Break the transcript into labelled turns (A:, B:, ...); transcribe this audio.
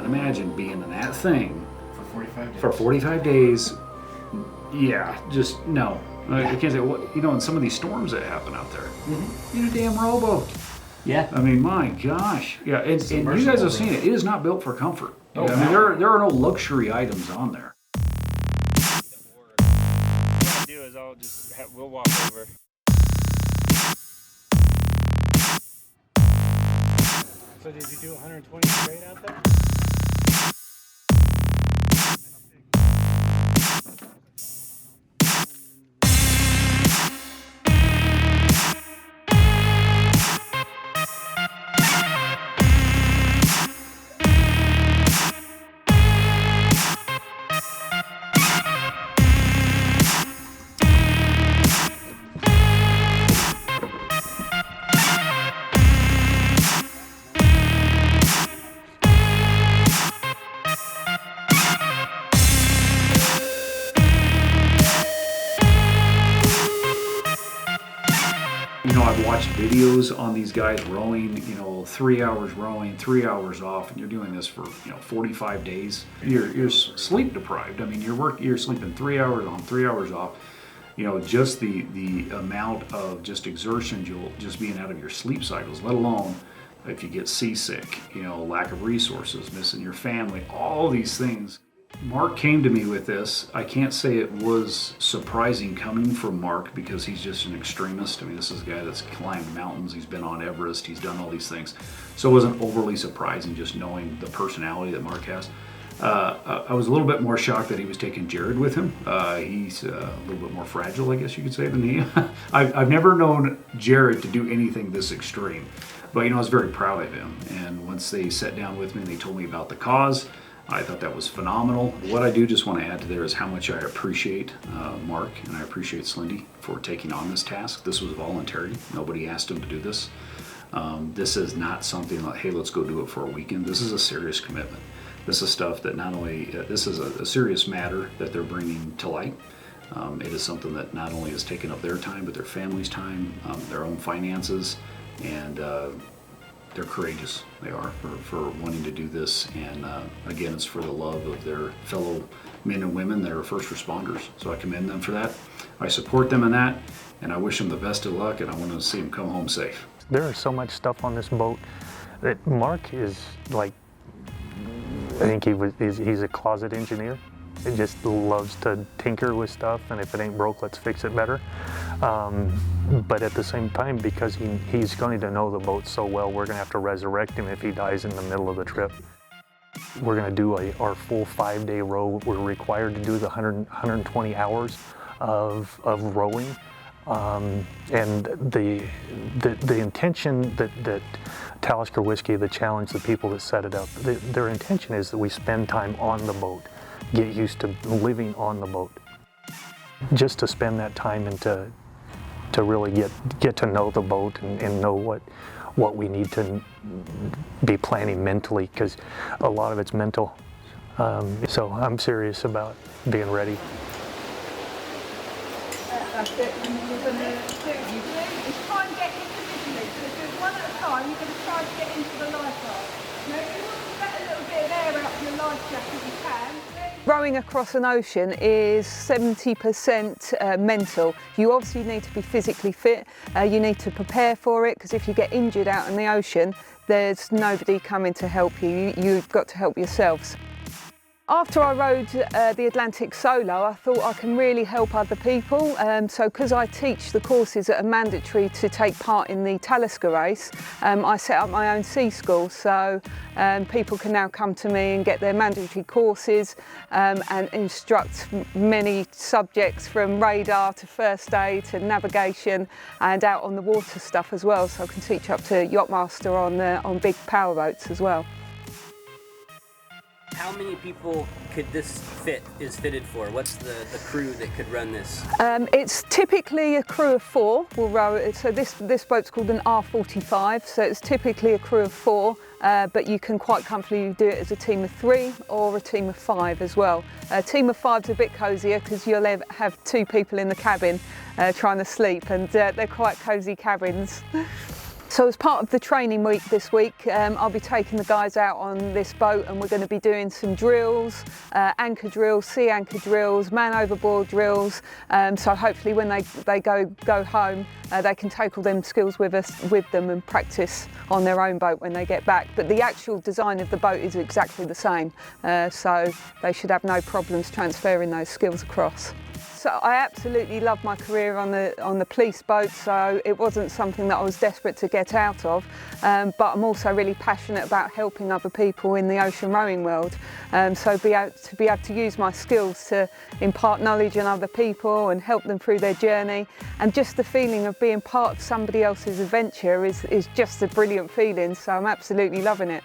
A: cannot imagine being in that thing
B: For 45 days.
A: for 45 days. Yeah, just no. I can't say what, you know, in some of these storms that happen out there.
B: Mm-hmm.
A: In a damn rowboat.
B: Yeah.
A: I mean, my gosh. Yeah, and you guys have seen it. It is not built for comfort.
B: Oh,
A: I mean, there are no luxury items on there.
C: What I do is we'll walk over. So did you do 120 straight out there?
A: You know, I've watched videos on these guys rowing, you know, 3 hours rowing, 3 hours off, and you're doing this for, 45 days. You're sleep deprived. I mean, you're sleeping 3 hours on, 3 hours off. You know, just the amount of just exertion you'll just being out of your sleep cycles, let alone if you get seasick, you know, lack of resources, missing your family, all these things. Mark came to me with this. I can't say it was surprising coming from Mark because he's just an extremist. I mean, this is a guy that's climbed mountains. He's been on Everest. He's done all these things. So it wasn't overly surprising just knowing the personality that Mark has. I was a little bit more shocked that he was taking Jared with him. He's a little bit more fragile, I guess you could say, than me. I've never known Jared to do anything this extreme. But, you know, I was very proud of him. And once they sat down with me and they told me about the cause, I thought that was phenomenal. What I do just want to add to there is how much I appreciate Mark and I appreciate Slindy for taking on this task. This was voluntary. Nobody asked him to do this. This is not something like, hey, let's go do it for a weekend. This is a serious commitment. This is stuff that not only, this is a serious matter that they're bringing to light. It is something that not only has taken up their time, but their family's time, their own finances, and they're courageous. They are for wanting to do this, and again, it's for the love of their fellow men and women that are first responders. So I commend them for that. I support them in that, and I wish them the best of luck, and I want to see them come home safe.
D: There is so much stuff on this boat that Mark is like, I think he's a closet engineer. He just loves to tinker with stuff, and if it ain't broke, let's fix it better. But at the same time, because he's going to know the boat so well, we're going to have to resurrect him if he dies in the middle of the trip. We're going to do our full 5-day row. We're required to do the 120 hours of rowing. And the intention that Talisker Whiskey, the challenge, the people that set it up, their intention is that we spend time on the boat, get used to living on the boat, just to spend that time and to really get to know the boat and know what we need to be planning mentally, because a lot of it's mental. So I'm serious about being ready.
E: That's it. And you're going to do, is try and get individually. So if there's one at a time, you're going to try to get into the lifeguard. Now, if you want to let a little bit of air out from your life jacket, you can. Rowing across an ocean is 70% mental. You obviously need to be physically fit. You need to prepare for it, because if you get injured out in the ocean, there's nobody coming to help you. You've got to help yourselves. After I rowed the Atlantic solo, I thought I can really help other people. So because I teach the courses that are mandatory to take part in the Talisker race, I set up my own sea school. So people can now come to me and get their mandatory courses and instruct many subjects from radar to first aid to navigation and out on the water stuff as well. So I can teach up to Yachtmaster on big power boats as well.
F: How many people could this is fitted for? What's the crew that could run this?
E: It's typically a crew of 4 will row it. So this boat's called an R45, so it's typically a crew of 4, but you can quite comfortably do it as a team of 3 or a team of 5 as well. A team of 5's a bit cosier because you'll have 2 people in the cabin trying to sleep, and they're quite cosy cabins. So as part of the training week this week, I'll be taking the guys out on this boat, and we're going to be doing some drills, anchor drills, sea anchor drills, man overboard drills. So hopefully when they go home, they can take all them skills with them and practice on their own boat when they get back. But the actual design of the boat is exactly the same, so they should have no problems transferring those skills across. So I absolutely love my career on the police boat, so it wasn't something that I was desperate to get out of, but I'm also really passionate about helping other people in the ocean rowing world. So to be able to use my skills to impart knowledge on other people and help them through their journey, and just the feeling of being part of somebody else's adventure is just a brilliant feeling, so I'm absolutely loving it.